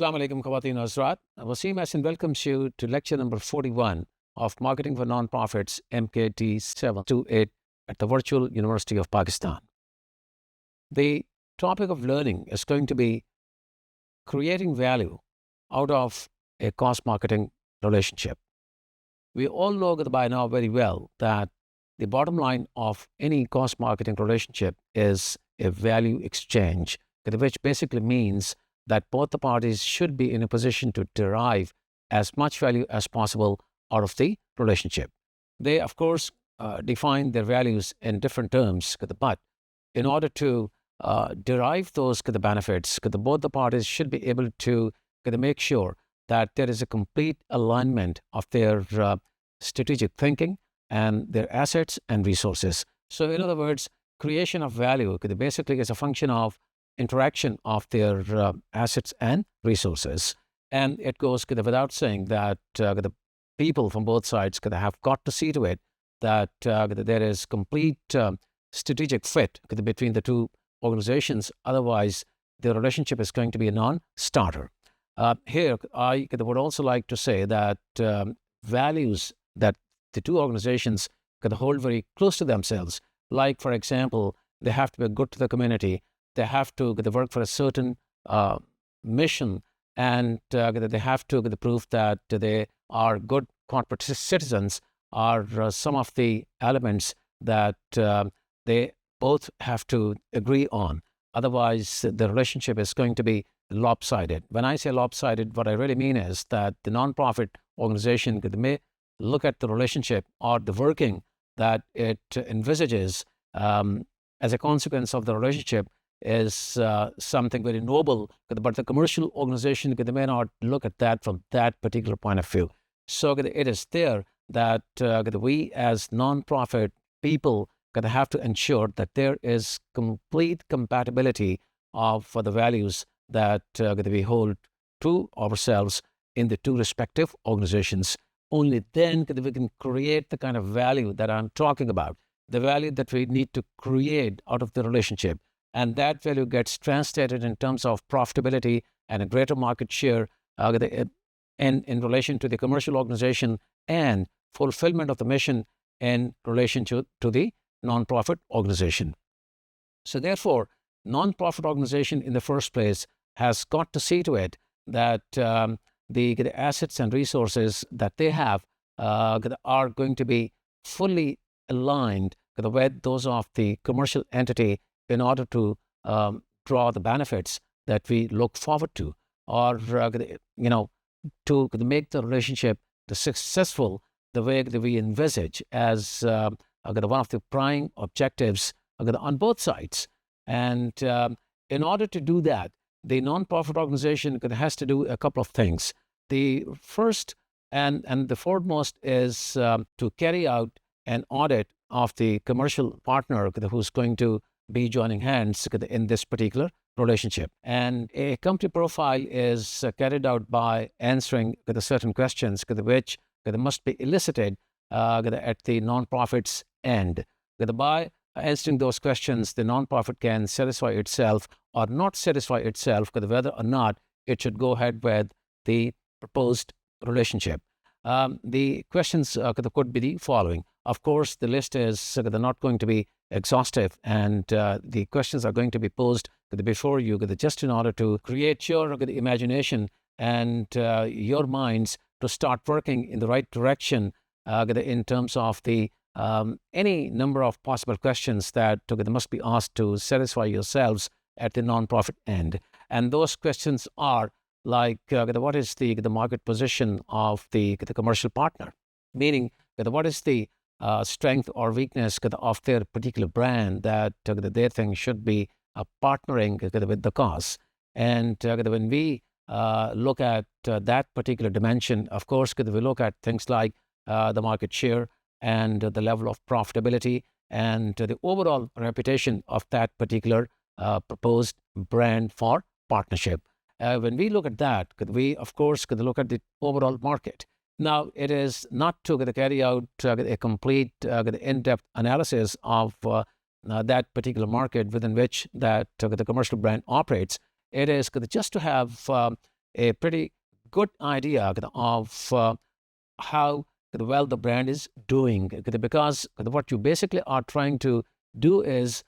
Assalamu alaikum, Khawateen Hazrat. Waseem Ahsan welcomes you to lecture number 41 of Marketing for Nonprofits, MKT728 at the Virtual University of Pakistan. The topic of learning is going to be creating value out of a cost marketing relationship. We all know by now very well that the bottom line of any cost marketing relationship is a value exchange, which basically means that both the parties should be in a position to derive as much value as possible out of the relationship. They, of course, define their values in different terms, but in order to derive those benefits, both the parties should be able to make sure that there is a complete alignment of their strategic thinking and their assets and resources. So, in other words, creation of value basically is a function of interaction of their assets and resources. And it goes without saying that the people from both sides have got to see to it that there is complete strategic fit between the two organizations. Otherwise, the relationship is going to be a non-starter. Here, I would also like to say that values that the two organizations hold very close to themselves, like, for example, they have to be good to the community, they have to work for a certain mission, and they have to prove that they are good corporate citizens, are some of the elements that they both have to agree on. Otherwise, the relationship is going to be lopsided. When I say lopsided, what I really mean is that the nonprofit organization may look at the relationship or the working that it envisages as a consequence of the relationship is something very noble, but the commercial organization may not look at that from that particular point of view. So it is there that we as nonprofit people have to ensure that there is complete compatibility of the values that we hold to ourselves in the two respective organizations. Only then we can create the kind of value that I'm talking about, the value that we need to create out of the relationship. And that value gets translated in terms of profitability and a greater market share in relation to the commercial organization and fulfillment of the mission in relation to the nonprofit organization. So therefore, nonprofit organization in the first place has got to see to it that the assets and resources that they have are going to be fully aligned with those of the commercial entity in order to draw the benefits that we look forward to, or to make the relationship successful the way that we envisage as one of the prime objectives on both sides. And in order to do that, the nonprofit organization has to do a couple of things. The first and the foremost is to carry out an audit of the commercial partner who's going to be joining hands in this particular relationship. And a company profile is carried out by answering certain questions which must be elicited at the nonprofit's end. By answering those questions, the nonprofit can satisfy itself or not satisfy itself whether or not it should go ahead with the proposed relationship. The questions could be the following. Of course, the list is not going to be exhaustive, and the questions are going to be posed before you just in order to create your imagination and your minds to start working in the right direction in terms of the any number of possible questions that must be asked to satisfy yourselves at the nonprofit end. And those questions are like, what is the market position of the commercial partner? Meaning, what is the strength or weakness of their particular brand that they think should be partnering with the cause. And when we look at that particular dimension, of course, we look at things like the market share and the level of profitability and the overall reputation of that particular proposed brand for partnership. When we look at that, we, of course, look at the overall market. Now, it is not to carry out a complete in-depth analysis of that particular market within which that the commercial brand operates. It is just to have a pretty good idea of how well the brand is doing, because what you basically are trying to do is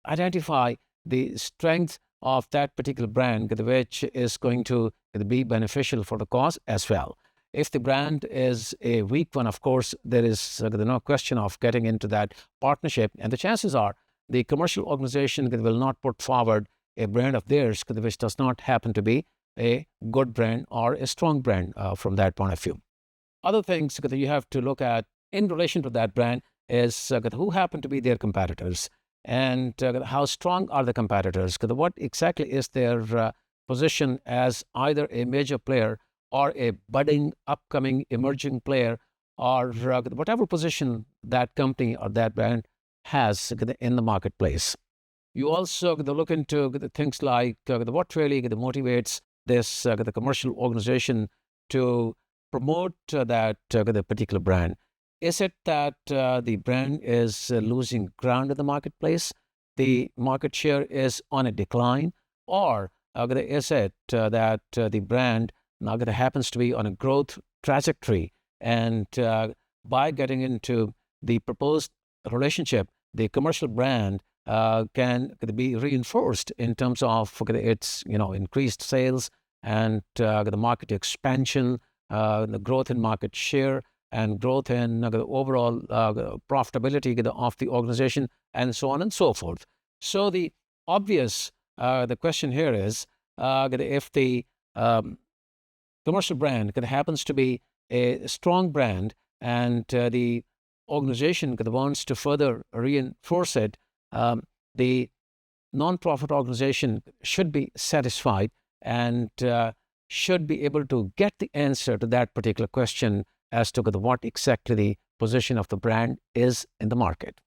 identify the strength of that particular brand, which is going to be beneficial for the cause as well. If the brand is a weak one, of course, there is no question of getting into that partnership, and the chances are the commercial organization will not put forward a brand of theirs which does not happen to be a good brand or a strong brand from that point of view. Other things that you have to look at in relation to that brand is who happen to be their competitors, and how strong are the competitors, what exactly is their position as either a major player or a budding, upcoming, emerging player, or whatever position that company or that brand has in the marketplace. You also look into things like what really motivates this the commercial organization to promote that the particular brand. Is it that the brand is losing ground in the marketplace, the market share is on a decline, or is it that the brand now happens to be on a growth trajectory, and by getting into the proposed relationship, the commercial brand can be reinforced in terms of its increased sales and the market expansion, the growth in market share, and growth in the overall profitability of the organization, and so on and so forth. So the obvious the question here is if the commercial brand happens to be a strong brand, and the organization wants to further reinforce it, the non-profit organization should be satisfied and should be able to get the answer to that particular question as to what exactly the position of the brand is in the market.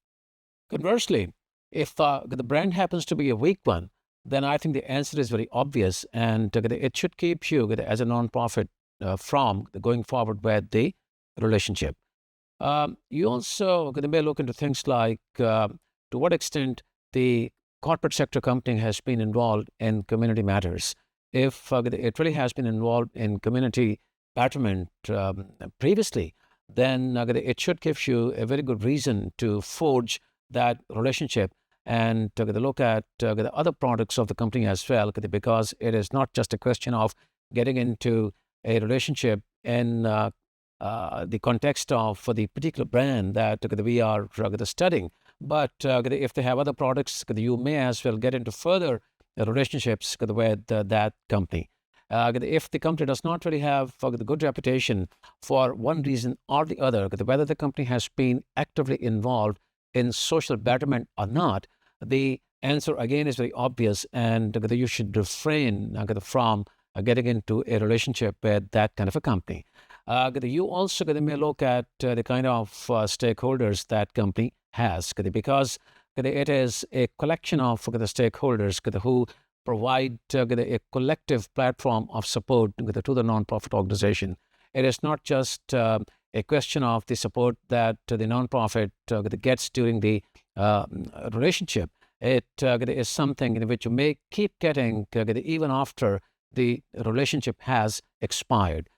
Conversely, if the brand happens to be a weak one, then I think the answer is very obvious, and it should keep you as a non-profit from going forward with the relationship. You also may look into things like to what extent the corporate sector company has been involved in community matters. If it really has been involved in community betterment previously, then it should give you a very good reason to forge that relationship and look at the other products of the company as well, because it is not just a question of getting into a relationship in the context of the particular brand that we are studying. But if they have other products, you may as well get into further relationships with that company. If the company does not really have the good reputation for one reason or the other, whether the company has been actively involved in social betterment or not, the answer again is very obvious, and you should refrain from getting into a relationship with that kind of a company. You also may look at the kind of stakeholders that company has, because it is a collection of the stakeholders who provide a collective platform of support to the non-profit organization. It is not just a question of the support that the non-profit gets during the relationship. It is something in which you may keep getting even after the relationship has expired.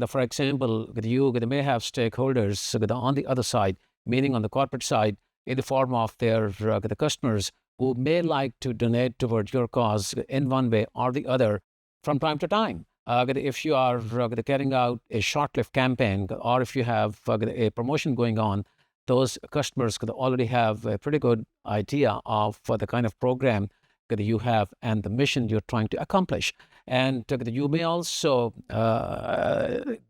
For example, you may have stakeholders on the other side, meaning on the corporate side, in the form of their the customers who may like to donate towards your cause in one way or the other from time to time. If you are carrying out a short-lived campaign, or if you have a promotion going on, those customers could already have a pretty good idea of the kind of program that you have and the mission you're trying to accomplish. And you may also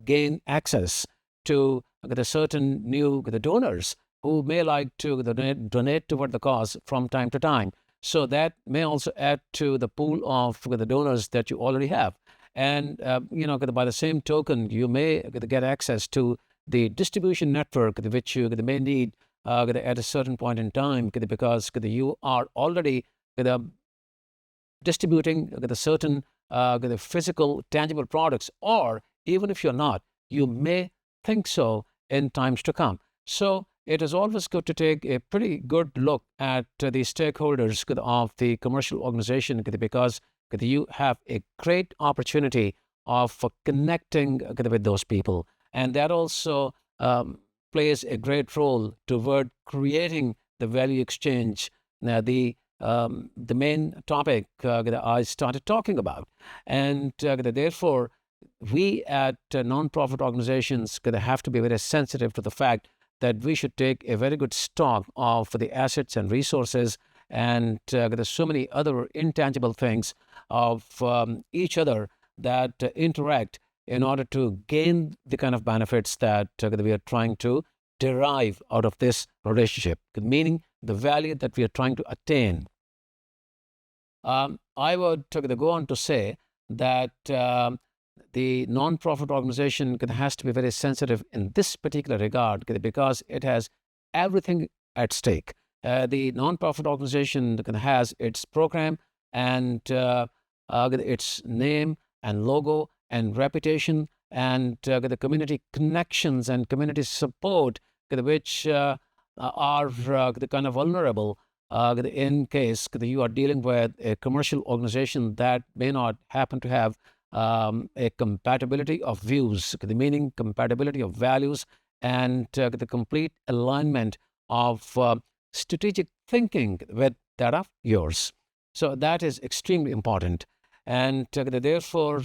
gain access to the certain new donors who may like to donate toward the cause from time to time. So that may also add to the pool of the donors that you already have. And, by the same token, you may get access to the distribution network which you may need at a certain point in time, because you are already distributing the certain the physical, tangible products, or even if you're not, you may think so in times to come. So it is always good to take a pretty good look at the stakeholders of the commercial organization, because you have a great opportunity of connecting with those people. And that also plays a great role toward creating the value exchange, the main topic that I started talking about. And therefore, we at nonprofit organizations have to be very sensitive to the fact that we should take a very good stock of the assets and resources and there's so many other intangible things of each other that interact in order to gain the kind of benefits that we are trying to derive out of this relationship, meaning the value that we are trying to attain. I would go on to say that the non-profit organization has to be very sensitive in this particular regard because it has everything at stake. The non-profit organization has its program and its name and logo and reputation and the community connections and community support which are the kind of vulnerable in case you are dealing with a commercial organization that may not happen to have a compatibility of views, meaning compatibility of values and the complete alignment of strategic thinking with that of yours. So that is extremely important. And therefore,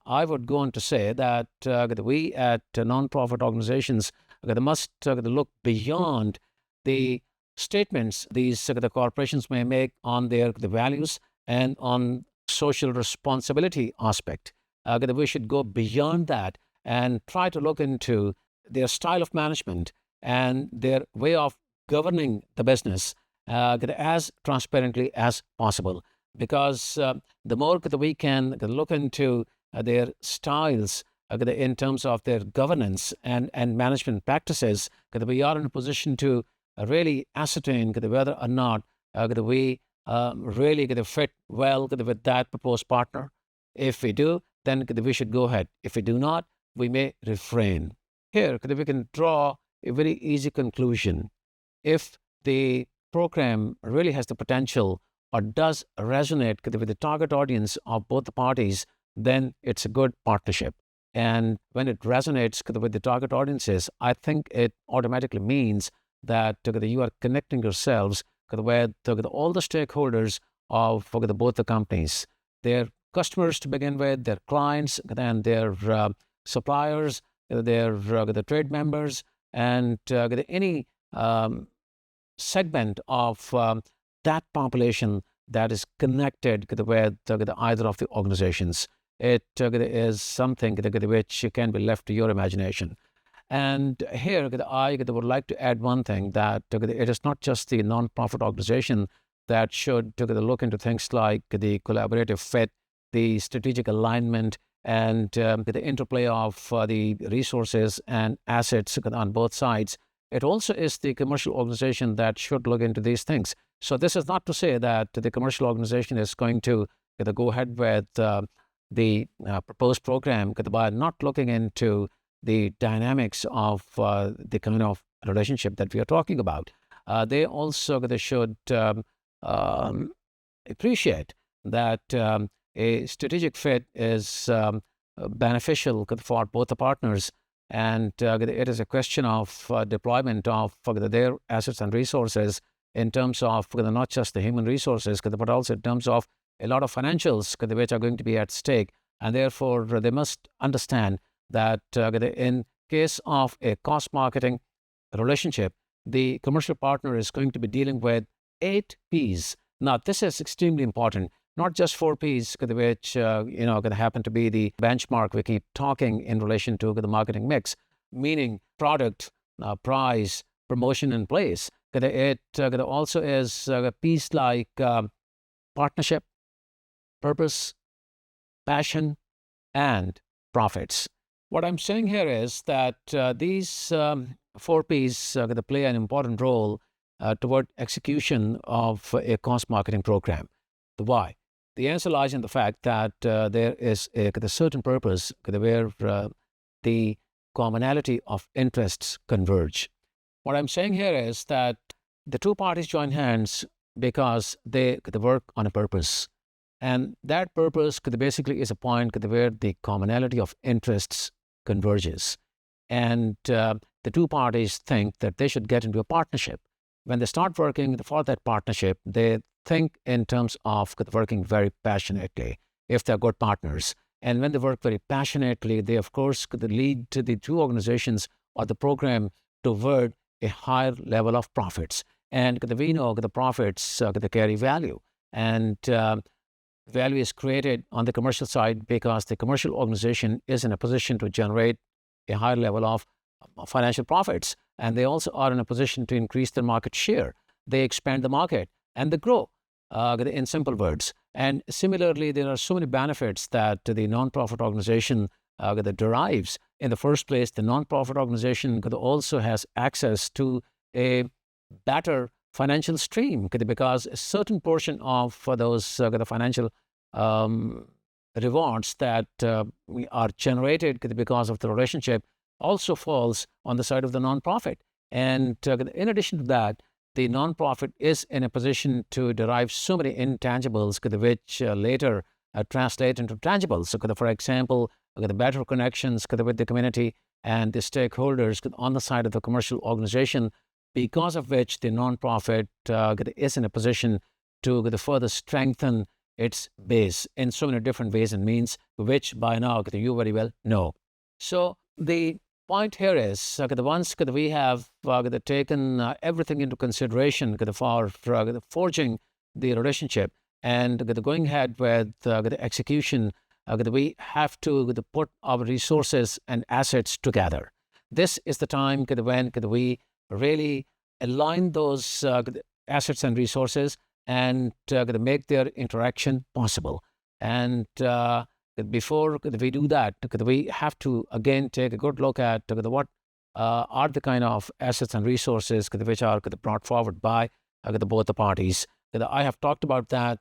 I would go on to say that we at nonprofit organizations must look beyond the statements these the corporations may make on their the values and on social responsibility aspect. We should go beyond that and try to look into their style of management and their way of governing the business as transparently as possible. Because the more that we can look into their styles in terms of their governance and management practices, we are in a position to really ascertain whether or not we really fit well with that proposed partner. If we do, then we should go ahead. If we do not, we may refrain. Here, we can draw a very easy conclusion. If the program really has the potential or does resonate with the target audience of both the parties, then it's a good partnership. And when it resonates with the target audiences, I think it automatically means that you are connecting yourselves with all the stakeholders of both the companies, their customers to begin with, their clients, and their suppliers, their the trade members, and any segment of that population that is connected with either of the organizations. It is something which can be left to your imagination. And here, I would like to add one thing, that it is not just the non-profit organization that should look into things like the collaborative fit, the strategic alignment, and the interplay of the resources and assets on both sides. It also is the commercial organization that should look into these things. So this is not to say that the commercial organization is going to go ahead with the proposed program by not looking into the dynamics of the kind of relationship that we are talking about. They also should appreciate that a strategic fit is beneficial for both the partners, and it is a question of deployment of their assets and resources in terms of not just the human resources, but also in terms of a lot of financials which are going to be at stake. And therefore, they must understand that in case of a cost marketing relationship, the commercial partner is going to be dealing with 8 Ps. Now, this is extremely important, not just 4 Ps, which going to happen to be the benchmark we keep talking in relation to the marketing mix, meaning product, price, promotion, and place. It also is Ps like partnership, purpose, passion, and profits. What I'm saying here is that these 4 Ps play an important role toward execution of a cost marketing program. The why? The answer lies in the fact that there is a certain purpose where the commonality of interests converge. What I'm saying here is that the two parties join hands because they work on a purpose. And that purpose basically is a point where the commonality of interests converges. And the two parties think that they should get into a partnership. When they start working for that partnership, they think in terms of working very passionately if they're good partners. And when they work very passionately, they, of course, could lead to the two organizations or the program toward a higher level of profits. And we know the profits they carry value. And value is created on the commercial side because the commercial organization is in a position to generate a higher level of financial profits. And they also are in a position to increase their market share. They expand the market and they grow, in simple words. And similarly, there are so many benefits that the nonprofit organization that derives. In the first place, the nonprofit organization also has access to a better financial stream because a certain portion of those the financial rewards that are generated because of the relationship also falls on the side of the nonprofit. And in addition to that, the nonprofit is in a position to derive so many intangibles which later translate into tangibles. So, for example, the better connections with the community and the stakeholders on the side of the commercial organization, because of which the nonprofit is in a position to further strengthen its base in so many different ways and means, which by now you very well know. So the point here is once we have taken everything into consideration for forging the relationship and going ahead with the execution, we have to put our resources and assets together. This is the time when we really align those assets and resources and make their interaction possible. And before we do that, we have to again take a good look at what are the kind of assets and resources which are brought forward by both the parties. I have talked about that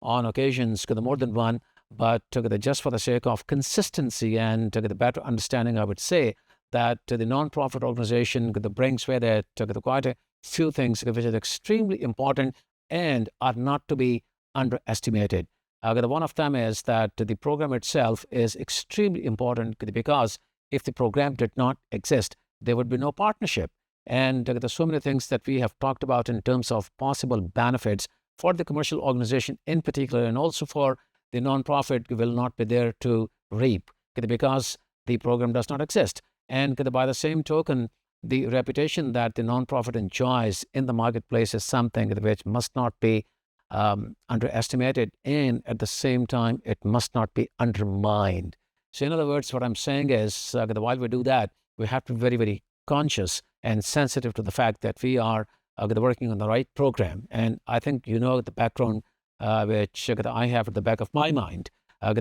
on occasions, more than one, but just for the sake of consistency and the better understanding, I would say that the nonprofit organization brings with it quite a few things which are extremely important and are not to be underestimated. One of them is that the program itself is extremely important because if the program did not exist, there would be no partnership. And there's so many things that we have talked about in terms of possible benefits for the commercial organization in particular, and also for the nonprofit will not be there to reap because the program does not exist. And by the same token, the reputation that the nonprofit enjoys in the marketplace is something which must not be underestimated, and at the same time, it must not be undermined. So in other words, what I'm saying is while we do that, we have to be very, very conscious and sensitive to the fact that we are working on the right program. And I think the background which I have at the back of my mind.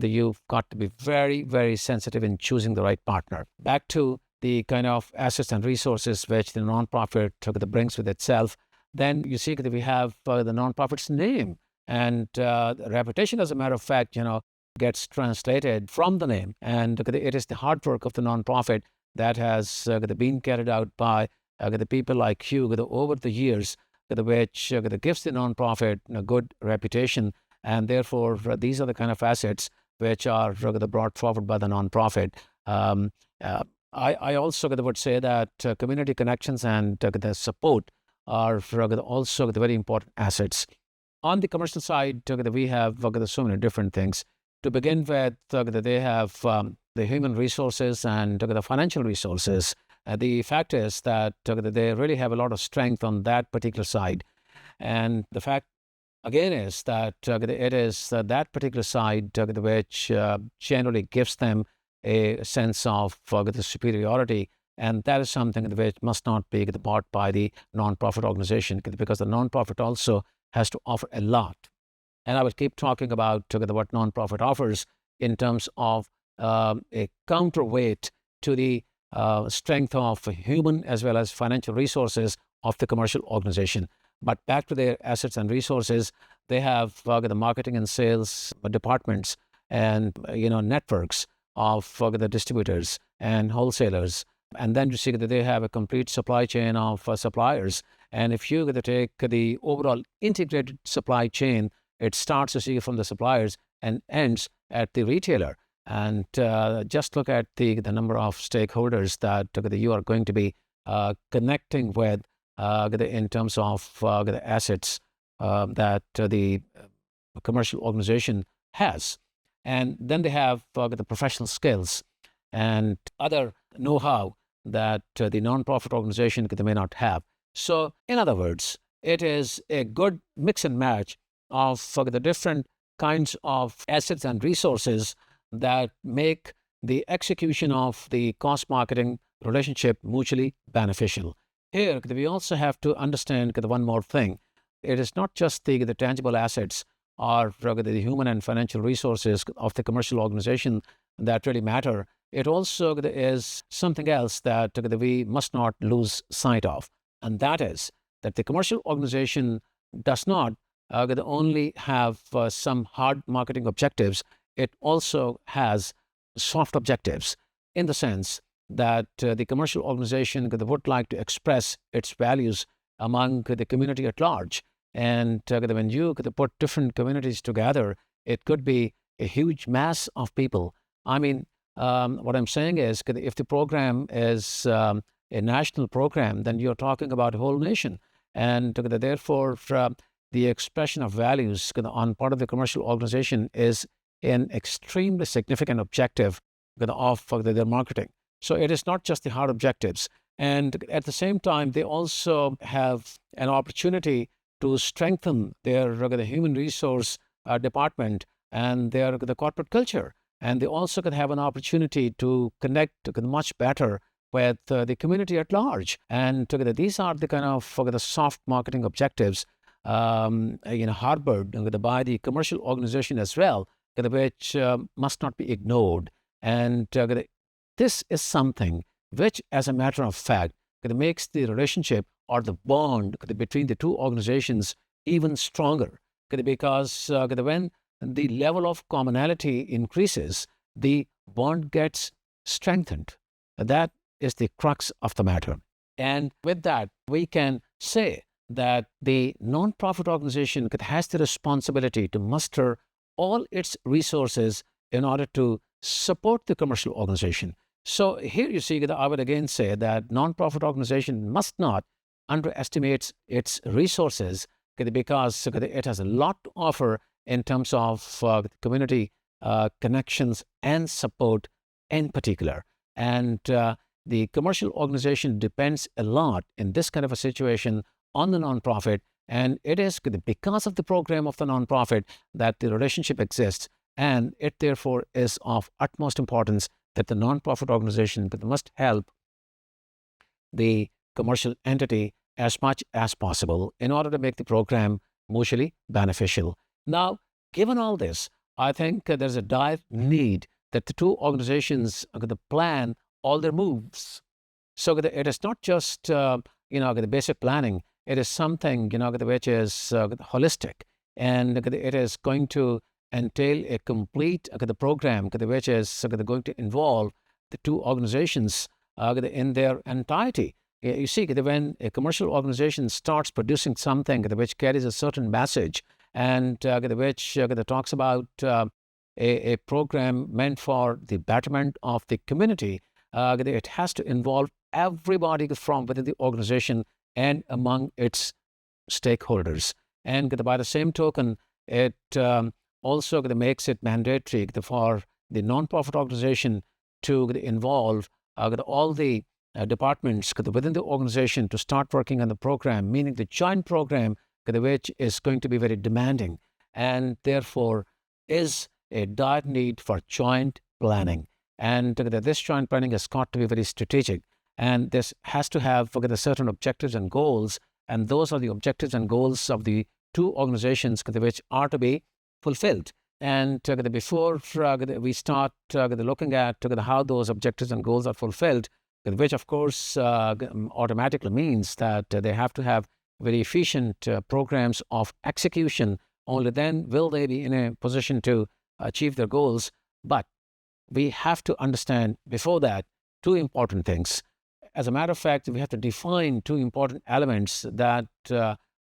You've got to be very, very sensitive in choosing the right partner. Back to the kind of assets and resources which the nonprofit brings with itself. Then you see that we have the nonprofit's name and reputation, as a matter of fact, gets translated from the name. And it is the hard work of the nonprofit that has been carried out by the people like you over the years, which gives the nonprofit a good reputation. And therefore, these are the kind of assets which are brought forward by the nonprofit. I also would say that community connections and the support are also very important assets. On the commercial side, we have so many different things. To begin with, they have the human resources and the financial resources. The fact is that they really have a lot of strength on that particular side. And the fact, again, is that it is that particular side which generally gives them a sense of the superiority. And that is something which must not be bought by the nonprofit organization, because the nonprofit also has to offer a lot. And I will keep talking about what nonprofit offers in terms of a counterweight to the strength of human as well as financial resources of the commercial organization. But back to their assets and resources, they have the marketing and sales departments and networks of the distributors and wholesalers. And then you see that they have a complete supply chain of suppliers. And if you take the overall integrated supply chain, it starts, you see, from the suppliers and ends at the retailer. And just look at the number of stakeholders that you are going to be connecting with in terms of the assets that the commercial organization has. And then they have the professional skills and other know-how that the nonprofit organization may not have. So, in other words, it is a good mix and match of the different kinds of assets and resources that make the execution of the cost marketing relationship mutually beneficial. Here, we also have to understand one more thing. It is not just the tangible assets or the human and financial resources of the commercial organization that really matter. It also is something else that we must not lose sight of, and that is that the commercial organization does not only have some hard marketing objectives. It also has soft objectives, in the sense that the commercial organization would like to express its values among the community at large. And when you put different communities together, it could be a huge mass of people. I mean, what I'm saying is, if the program is a national program, then you're talking about a whole nation. And therefore, the expression of values on part of the commercial organization is an extremely significant objective of their marketing. So it is not just the hard objectives. And at the same time, they also have an opportunity to strengthen their the human resource department and their the corporate culture. And they also could have an opportunity to connect much better with the community at large. And these are the kind of the soft marketing objectives harbored by the commercial organization as well, which must not be ignored. And this is something which, as a matter of fact, makes the relationship or the bond between the two organizations even stronger. Because when the level of commonality increases, the bond gets strengthened. That is the crux of the matter. And with that, we can say that the nonprofit organization has the responsibility to muster all its resources in order to support the commercial organization. So here you see that I would again say that nonprofit organization must not underestimate its resources, because it has a lot to offer in terms of community connections and support in particular. And the commercial organization depends a lot in this kind of a situation on the nonprofit, and it is because of the program of the nonprofit that the relationship exists, and it therefore is of utmost importance that the nonprofit organization must help the commercial entity as much as possible in order to make the program mutually beneficial. Now, given all this, I think there's a dire need that the two organizations plan all their moves. So it is not just the basic planning. It is something which is holistic, and it is going to entail a complete the program which is going to involve the two organizations in their entirety. You see, when a commercial organization starts producing something which carries a certain message and which talks about a program meant for the betterment of the community, it has to involve everybody from within the organization and among its stakeholders. And by the same token, it also makes it mandatory for the nonprofit organization to involve all the departments within the organization to start working on the program, meaning the joint program, which is going to be very demanding, and therefore is a dire need for joint planning. And this joint planning has got to be very strategic, and this has to have certain objectives and goals, and those are the objectives and goals of the two organizations which are to be fulfilled. And before we start looking at how those objectives and goals are fulfilled, which of course automatically means that they have to have very efficient programs of execution. Only then will they be in a position to achieve their goals. But we have to understand before that two important things. As a matter of fact, we have to define two important elements that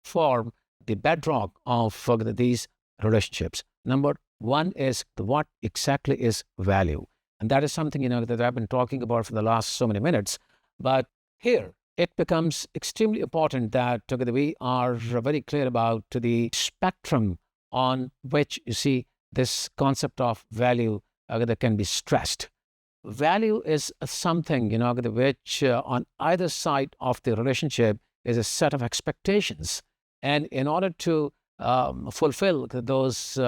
form the bedrock of these relationships. Number one is what exactly is value. And that is something, that I've been talking about for the last so many minutes. But here, it becomes extremely important that we are very clear about the spectrum on which, you see, this concept of value that can be stressed. Value is something, which on either side of the relationship is a set of expectations. And in order to fulfill those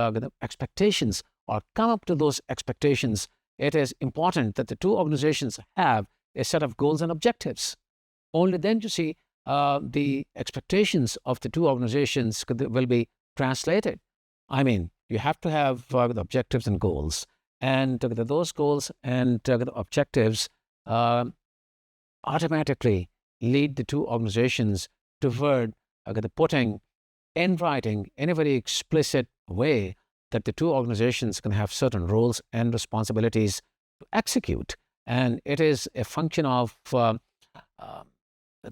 expectations or come up to those expectations, it is important that the two organizations have a set of goals and objectives. Only then, you see, the expectations of the two organizations will be translated. I mean, you have to have the objectives and goals. And those goals and objectives automatically lead the two organizations toward putting in writing in a very explicit way that the two organizations can have certain roles and responsibilities to execute. And it is a function of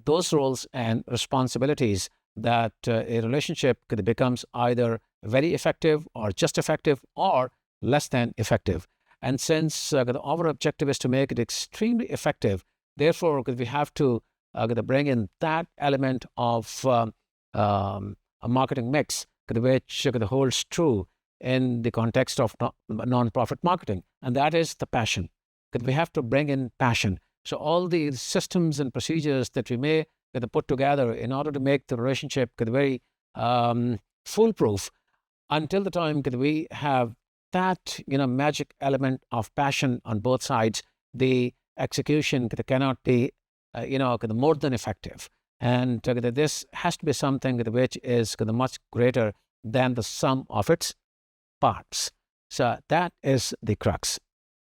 those roles and responsibilities that a relationship becomes either very effective or just effective or less than effective. And since our objective is to make it extremely effective, therefore we have to bring in that element of a marketing mix which holds true in the context of non-profit marketing, and that is the passion. We have to bring in passion. So all the systems and procedures that we may put together in order to make the relationship very foolproof, until the time we have that magic element of passion on both sides, the execution cannot be more than effective. And this has to be something which is much greater than the sum of its parts. So that is the crux.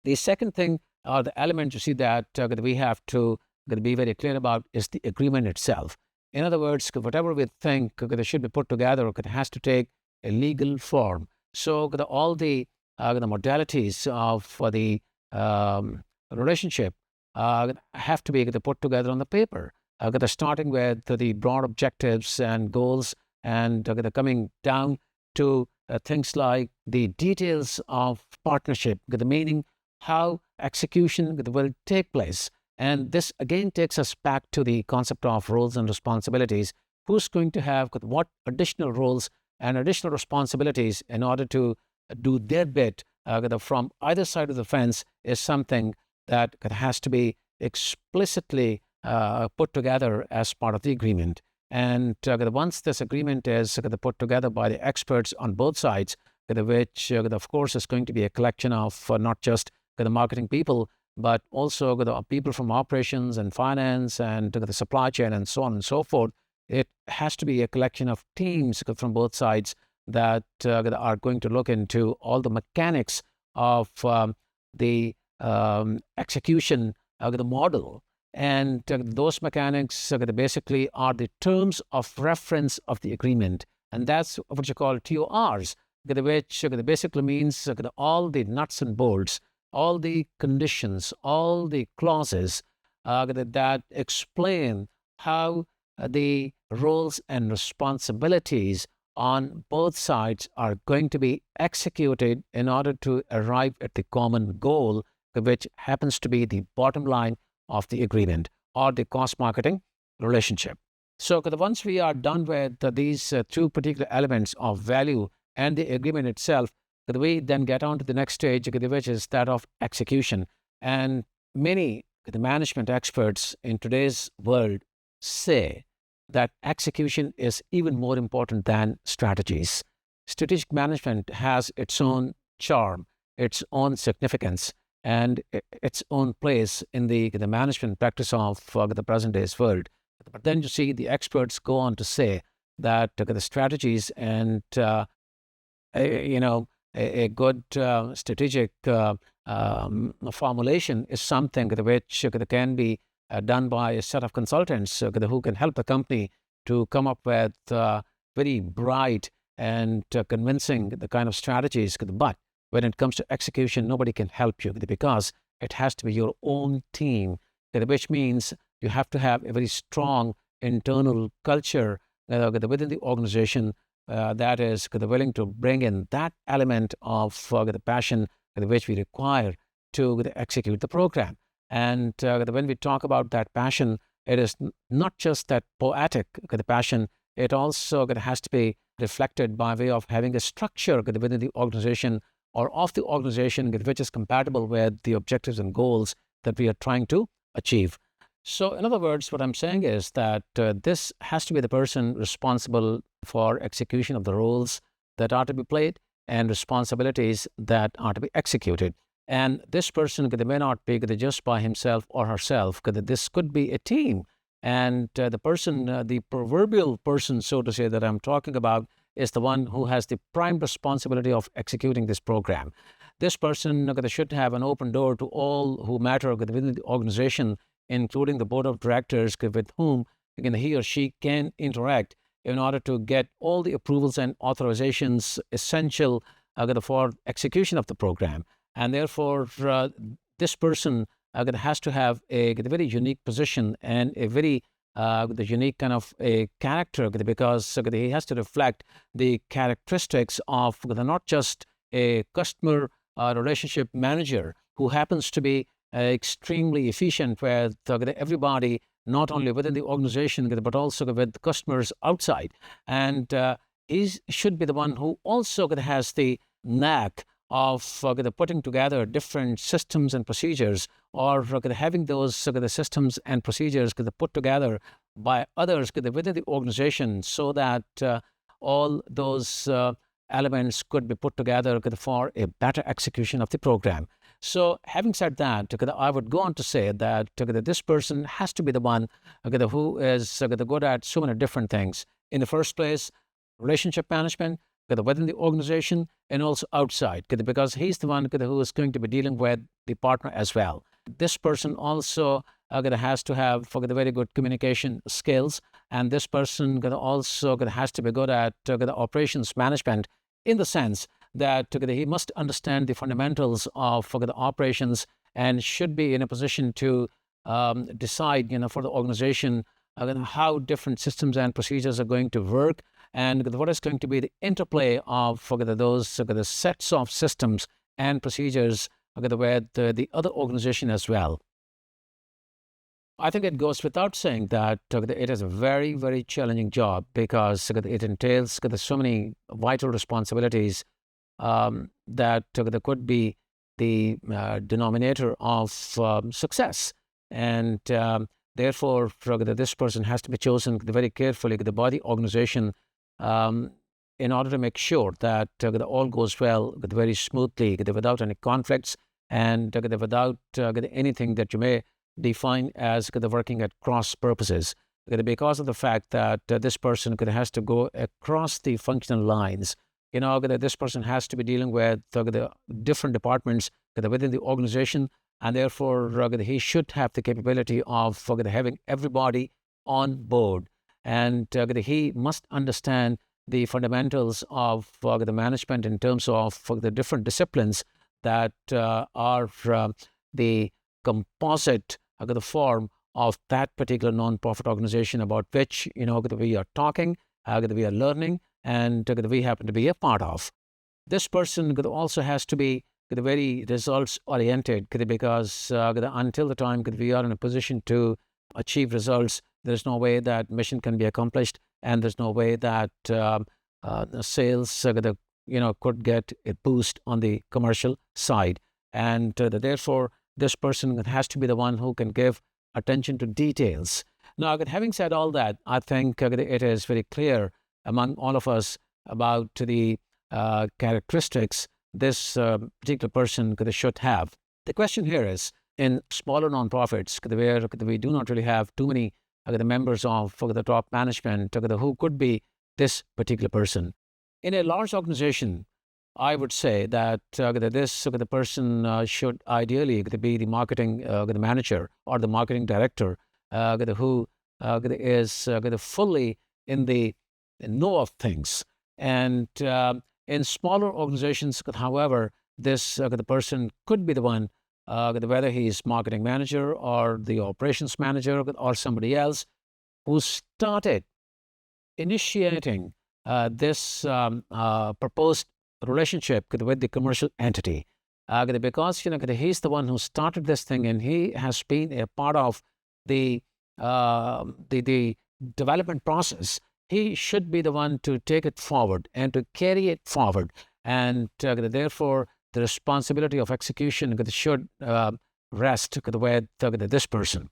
The second thing, or the element you see that we have to be very clear about, is the agreement itself. In other words, whatever we think should be put together, it has to take a legal form. So all the modalities of the relationship have to be put together on the paper, starting with the broad objectives and goals, and coming down to things like the details of partnership, the meaning how execution will take place. And this again takes us back to the concept of roles and responsibilities. Who's going to have what additional roles and additional responsibilities in order to do their bit from either side of the fence is something that has to be explicitly put together as part of the agreement. And once this agreement is put together by the experts on both sides, which of course is going to be a collection of not just the marketing people, but also the people from operations and finance and the supply chain and so on and so forth. It has to be a collection of teams from both sides that are going to look into all the mechanics of the execution the model. And those mechanics basically are the terms of reference of the agreement. And that's what you call TORs, which basically means all the nuts and bolts, all the conditions, all the clauses that explain how the roles and responsibilities on both sides are going to be executed in order to arrive at the common goal, which happens to be the bottom line of the agreement or the cost marketing relationship. So once we are done with these two particular elements of value and the agreement itself, we then get on to the next stage, which is that of execution. And many the management experts in today's world say that execution is even more important than strategies. Strategic management has its own charm, its own significance, and its own place in the management practice of the present day's world. But then you see the experts go on to say that the strategies and a good strategic formulation is something which can be done by a set of consultants who can help the company to come up with very bright and convincing the kind of strategies. But when it comes to execution, nobody can help you because it has to be your own team, which means you have to have a very strong internal culture within the organization that is willing to bring in that element of the passion which we require to execute the program. And when we talk about that passion, it is not just that poetic the passion, it also has to be reflected by way of having a structure within the organization or of the organization which is compatible with the objectives and goals that we are trying to achieve. So in other words, what I'm saying is that this has to be the person responsible for execution of the roles that are to be played and responsibilities that are to be executed. And this person may not be just by himself or herself. This could be a team. And the person, the proverbial person, so to say, that I'm talking about is the one who has the prime responsibility of executing this program. This person should have an open door to all who matter within the organization, including the board of directors with whom he or she can interact in order to get all the approvals and authorizations essential for execution of the program. And therefore, this person has to have a very unique position and a very the unique kind of a character, because he has to reflect the characteristics of not just a customer relationship manager who happens to be extremely efficient with everybody, not only within the organization, but also with customers outside. And he should be the one who also has the knack of putting together different systems and procedures, or having those systems and procedures put together by others within the organization, so that all those elements could be put together for a better execution of the program. So having said that, I would go on to say that this person has to be the one who is good at so many different things. In the first place, relationship management within the organization and also outside, because he's the one who is going to be dealing with the partner as well. This person also has to have very good communication skills, and this person also has to be good at the operations management, in the sense that he must understand the fundamentals of the operations and should be in a position to decide for the organization how different systems and procedures are going to work, and what is going to be the interplay of those sets of systems and procedures with the other organization as well. I think it goes without saying that it is a very, very challenging job, because it entails so many vital responsibilities that there could be the denominator of success. And therefore, this person has to be chosen very carefully by the organization in order to make sure that all goes well, very smoothly, without any conflicts, and without anything that you may define as working at cross purposes, because of the fact that this person has to go across the functional lines. This person has to be dealing with the different departments within the organization, and therefore he should have the capability of having everybody on board. And he must understand the fundamentals of the management in terms of the different disciplines that are the composite the form of that particular non-profit organization about which we are talking, we are learning, and we happen to be a part of. This person also has to be very results oriented, because until the time we are in a position to achieve results, there's no way that mission can be accomplished, and there's no way that sales could get a boost on the commercial side. And therefore, this person has to be the one who can give attention to details. Now, having said all that, I think it is very clear among all of us about the characteristics this particular person should have. The question here is, in smaller nonprofits where we do not really have too many the members of the top management who could be this particular person. In a large organization, I would say that this the person should ideally be the marketing the manager or the marketing director who is fully in the know of things. And in smaller organizations, however, this the person could be the one, whether he's marketing manager or the operations manager or somebody else, who started initiating this proposed relationship with the commercial entity. Because he's the one who started this thing, and he has been a part of the the development process. He should be the one to take it forward and to carry it forward, and therefore the responsibility of execution should rest with this person.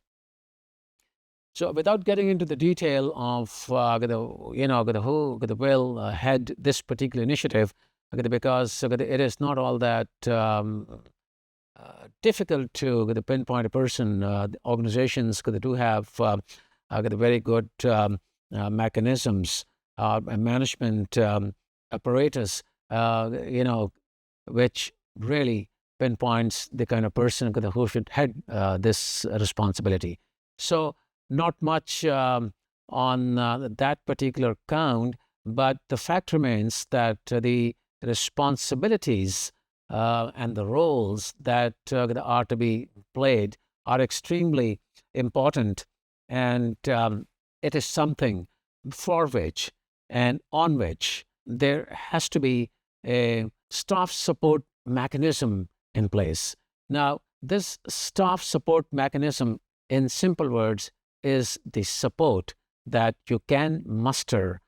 So, without getting into the detail of who will head this particular initiative, because it is not all that difficult to pinpoint a person. The organizations do have very good mechanisms, management apparatus, which really pinpoints the kind of person who should head this responsibility. So, not much on that particular count, but the fact remains that the responsibilities and the roles that are to be played are extremely important, and it is something for which and on which there has to be a staff support mechanism in place. Now, this staff support mechanism, in simple words, is the support that you can muster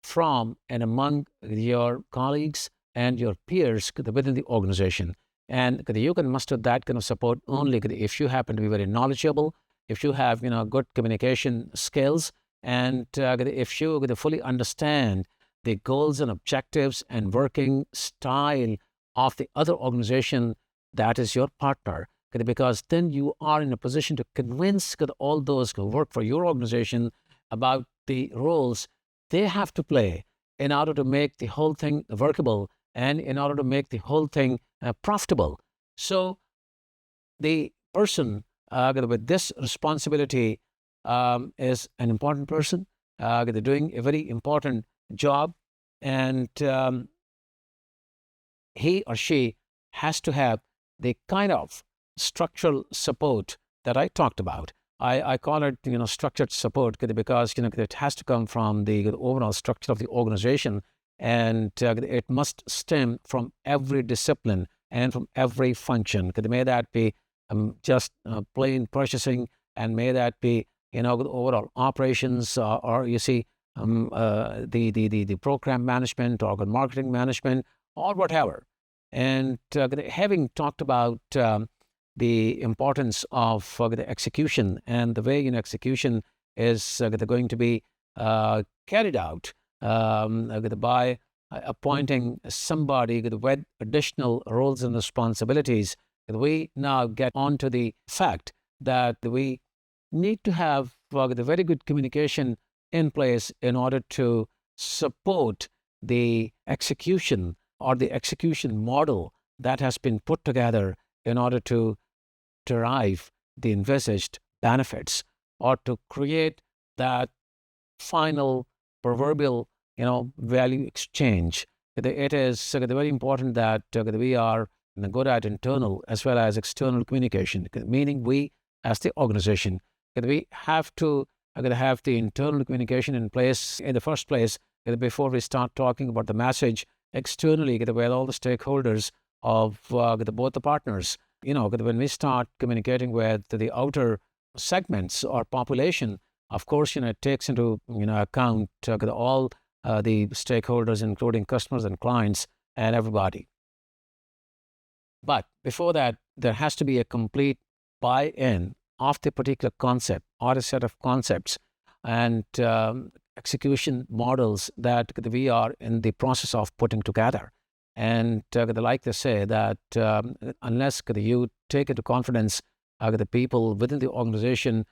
from and among your colleagues and your peers within the organization. And you can muster that kind of support only if you happen to be very knowledgeable, if you have good communication skills, and if you fully understand the goals and objectives and working style of the other organization that is your partner. Because then you are in a position to convince all those who work for your organization about the roles they have to play in order to make the whole thing workable and in order to make the whole thing profitable. So the person with this responsibility is an important person. They're doing a very important job, and he or she has to have the kind of structural support that I talked about. I call it, structured support because, it has to come from the overall structure of the organization, and it must stem from every discipline and from every function. May that be just plain purchasing, and may that be, the overall operations, or you see, the program management or marketing management or whatever. And having talked about the importance of the execution and the way execution is going to be carried out by appointing somebody with additional roles and responsibilities. We now get on to the fact that we need to have the very good communication in place in order to support the execution or the execution model that has been put together in order to derive the envisaged benefits or to create that final proverbial, value exchange. It is very important that we are good at internal as well as external communication, meaning we as the organization, we have to have the internal communication in place in the first place before we start talking about the message externally with all the stakeholders of both the partners. When we start communicating with the outer segments or population, of course, it takes into account all the stakeholders, including customers and clients and everybody. But before that, there has to be a complete buy-in of the particular concept or a set of concepts and execution models that we are in the process of putting together. And like they say that unless you take into confidence the people within the organization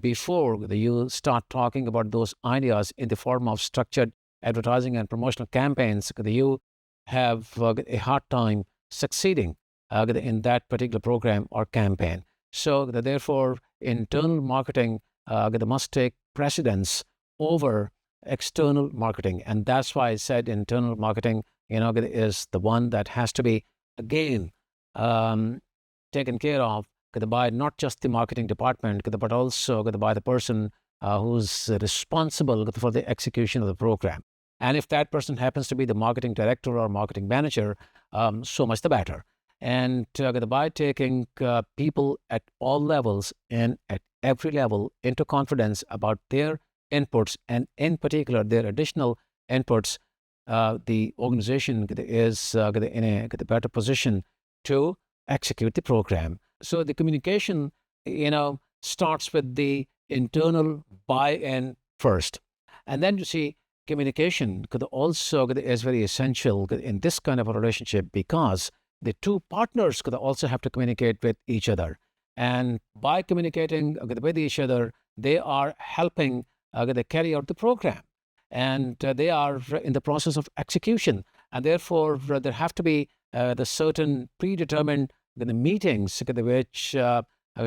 before you start talking about those ideas in the form of structured advertising and promotional campaigns, you have a hard time succeeding in that particular program or campaign. So therefore, internal marketing must take precedence over external marketing. And that's why I said internal marketing is the one that has to be, again, taken care of by not just the marketing department, but also by the person who's responsible for the execution of the program. And if that person happens to be the marketing director or marketing manager, so much the better. And by taking people at all levels and at every level into confidence about their inputs, and in particular their additional inputs, the organization is in a better position to execute the program. So the communication, starts with the internal buy-in first. And then you see communication could also is very essential in this kind of a relationship, because the two partners could also have to communicate with each other. And by communicating with each other, they are helping carry out the program. And they are in the process of execution. And therefore, there have to be the certain predetermined meetings which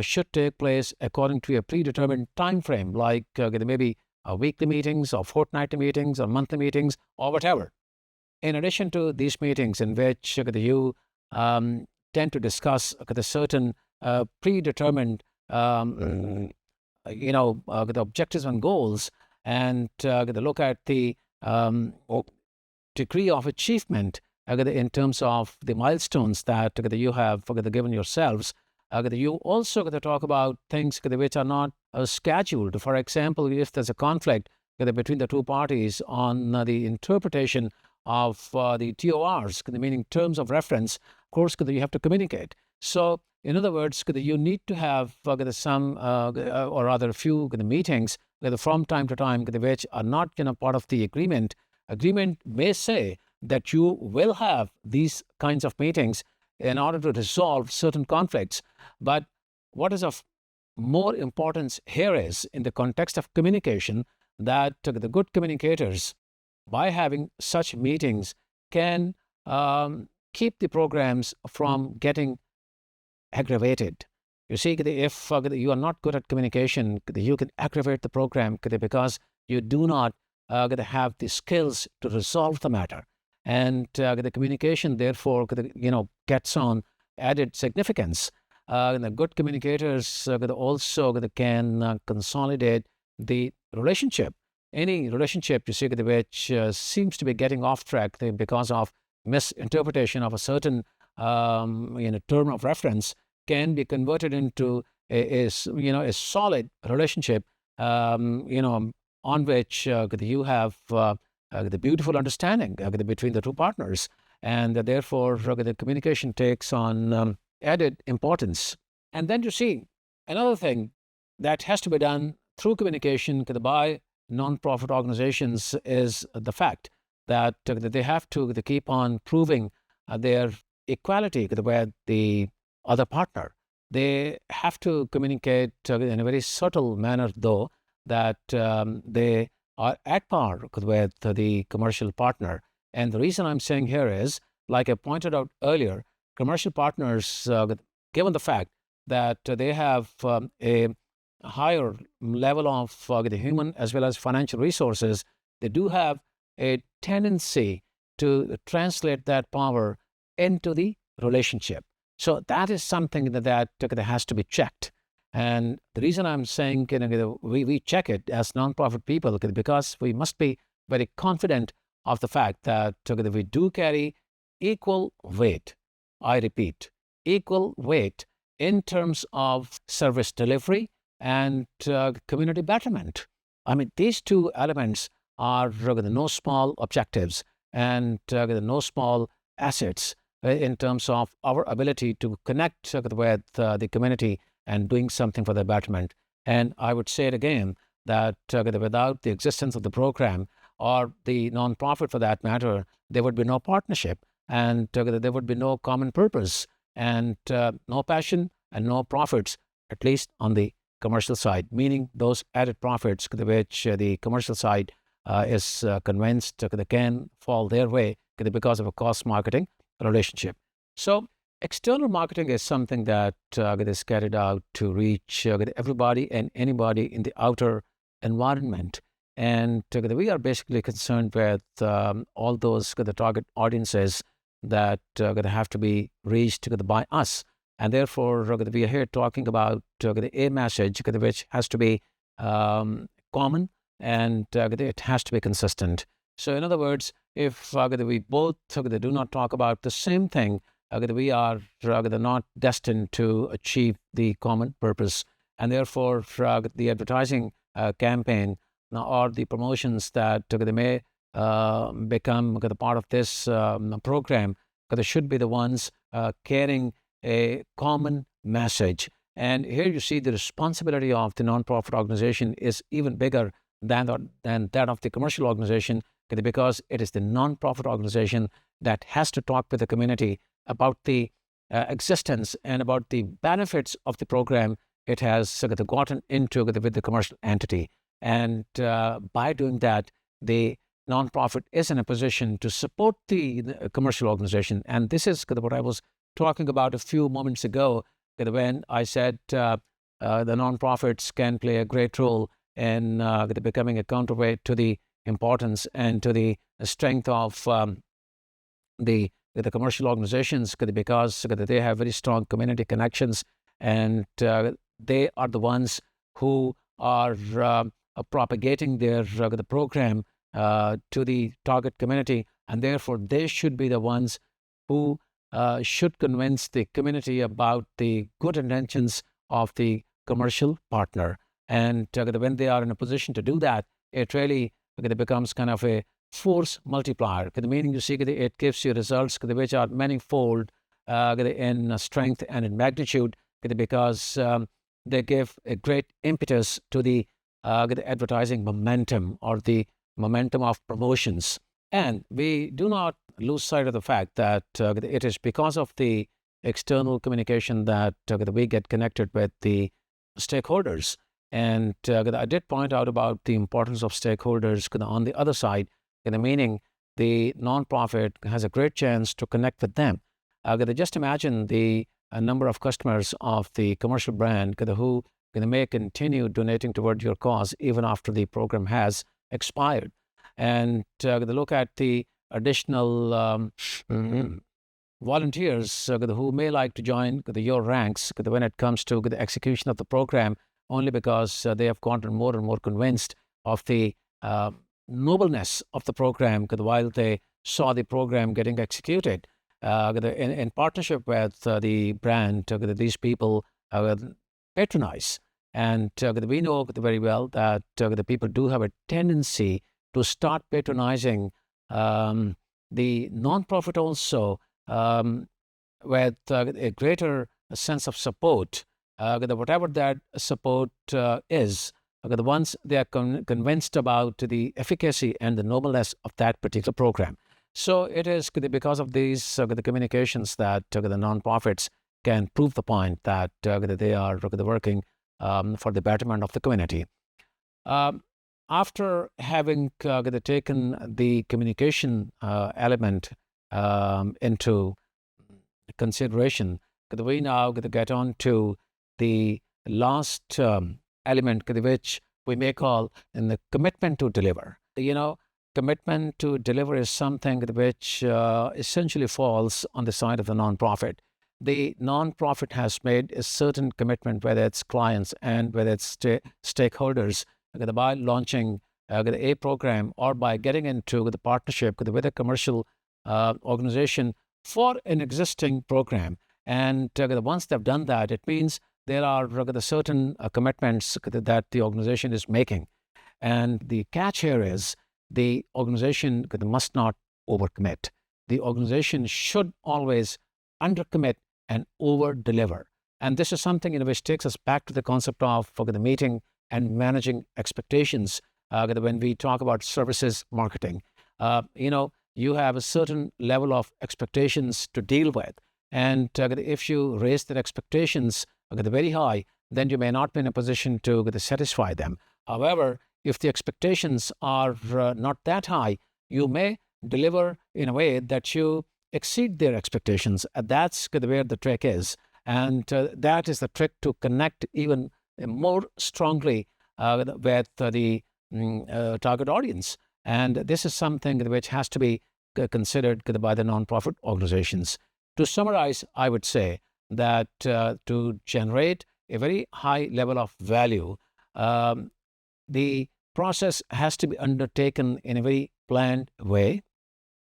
should take place according to a predetermined time frame, like maybe weekly meetings or fortnightly meetings or monthly meetings or whatever. In addition to these meetings in which you tend to discuss the certain predetermined the objectives and goals, and look at the degree of achievement in terms of the milestones that you have given yourselves. You also talk about things which are not scheduled. For example, if there's a conflict between the two parties on the interpretation of the TORs, meaning terms of reference, of course, you have to communicate. So, in other words, you need to have some or rather a few meetings from time to time which are not part of the agreement. Agreement may say that you will have these kinds of meetings in order to resolve certain conflicts. But what is of more importance here is, in the context of communication, that the good communicators, by having such meetings, can keep the programs from getting aggravated. You see, if you are not good at communication, you can aggravate the program because you do not have the skills to resolve the matter. And the communication, therefore, gets on added significance. The good communicators also can consolidate the relationship. Any relationship, you see, which seems to be getting off track because of misinterpretation of a certain term of reference, can be converted into a solid relationship, on which you have the beautiful understanding between the two partners. And therefore, the communication takes on added importance. And then you see another thing that has to be done through communication by non-profit organizations is the fact that they have to keep on proving their equality with the other partner. They have to communicate in a very subtle manner, though, that they are at par with the commercial partner. And the reason I'm saying here is, like I pointed out earlier, commercial partners, given the fact that they have a higher level of the human as well as financial resources, they do have a tendency to translate that power into the relationship. So that is something that has to be checked. And the reason I'm saying we check it as nonprofit people because we must be very confident of the fact that we do carry equal weight. I repeat, equal weight in terms of service delivery and community betterment. I mean, these two elements are no small objectives and no small assets in terms of our ability to connect with the community and doing something for their betterment. And I would say it again, that without the existence of the program or the nonprofit for that matter, there would be no partnership, and there would be no common purpose, and no passion and no profits, at least on the commercial side, meaning those added profits which the commercial side is convinced can fall their way because of a cost marketing relationship. So external marketing is something that is carried out to reach everybody and anybody in the outer environment. And we are basically concerned with all those the target audiences that have to be reached by us. And therefore, we are here talking about a message which has to be common, and it has to be consistent. So in other words, if we both do not talk about the same thing, we are not destined to achieve the common purpose. And therefore, the advertising campaign or the promotions that they may become part of this program, they should be the ones carrying a common message. And here you see the responsibility of the nonprofit organization is even bigger than that of the commercial organization, because it is the nonprofit organization that has to talk with the community about the existence and about the benefits of the program it has gotten into with the commercial entity. And by doing that, the nonprofit is in a position to support the commercial organization. And this is what I was talking about a few moments ago when I said the nonprofits can play a great role in becoming a counterweight to the importance and to the strength of the commercial organizations, because they have very strong community connections, and they are the ones who are propagating their the program to the target community, and therefore they should be the ones who should convince the community about the good intentions of the commercial partner. And when they are in a position to do that, it really becomes kind of a force multiplier. Meaning, you see, it gives you results which are manifold in strength and in magnitude, because they give a great impetus to the advertising momentum or the momentum of promotions. And we do not lose sight of the fact that it is because of the external communication that we get connected with the stakeholders. And I did point out about the importance of stakeholders on the other side, meaning the nonprofit has a great chance to connect with them. Just imagine the number of customers of the commercial brand who may continue donating toward your cause even after the program has expired. And look at the additional volunteers who may like to join your ranks when it comes to the execution of the program, only because they have gotten more and more convinced of the nobleness of the program while they saw the program getting executed. In partnership with the brand, these people patronize. And we know very well that the people do have a tendency to start patronizing the nonprofit also, with a greater sense of support. Whatever that support is, once they are convinced about the efficacy and the nobleness of that particular program. So it is because of these the communications that the nonprofits can prove the point that they are working for the betterment of the community. After having taken the communication element into consideration, we now get on to the last element, which we may call in the commitment to deliver. Commitment to deliver is something which essentially falls on the side of the nonprofit. The nonprofit has made a certain commitment, whether it's clients and whether it's stakeholders, by launching a program or by getting into the partnership with a commercial organization for an existing program. And once they've done that, it means there are certain commitments that the organization is making. And the catch here is the organization must not overcommit. The organization should always undercommit and over-deliver. And this is something which takes us back to the concept of the meeting and managing expectations when we talk about services marketing. You have a certain level of expectations to deal with. And if you raise the expectations very high, then you may not be in a position to satisfy them. However, if the expectations are not that high, you may deliver in a way that you exceed their expectations. That's where the trick is. And that is the trick to connect even more strongly with the target audience. And this is something which has to be considered by the nonprofit organizations. To summarize, I would say that to generate a very high level of value, the process has to be undertaken in a very planned way.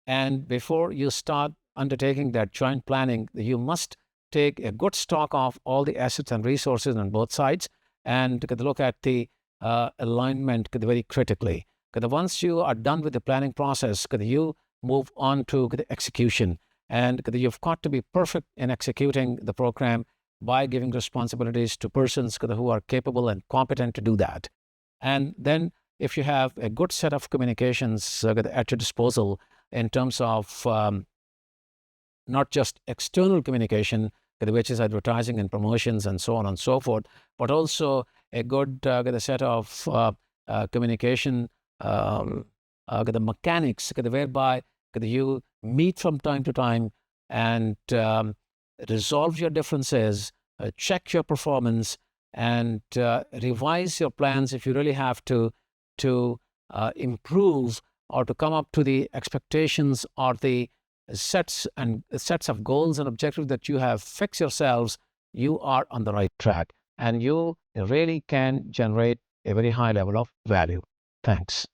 And before you start undertaking that joint planning, you must take a good stock of all the assets and resources on both sides and look at the alignment very critically. Once you are done with the planning process, you move on to the execution. And you've got to be perfect in executing the program by giving responsibilities to persons who are capable and competent to do that. And then if you have a good set of communications at your disposal in terms of not just external communication, which is advertising and promotions and so on and so forth, but also a good set of communication, the mechanics, whereby you meet from time to time and resolve your differences, check your performance, and revise your plans if you really have to improve or to come up to the expectations or the sets of goals and objectives that you have fixed yourselves. You are on the right track and you really can generate a very high level of value. Thanks.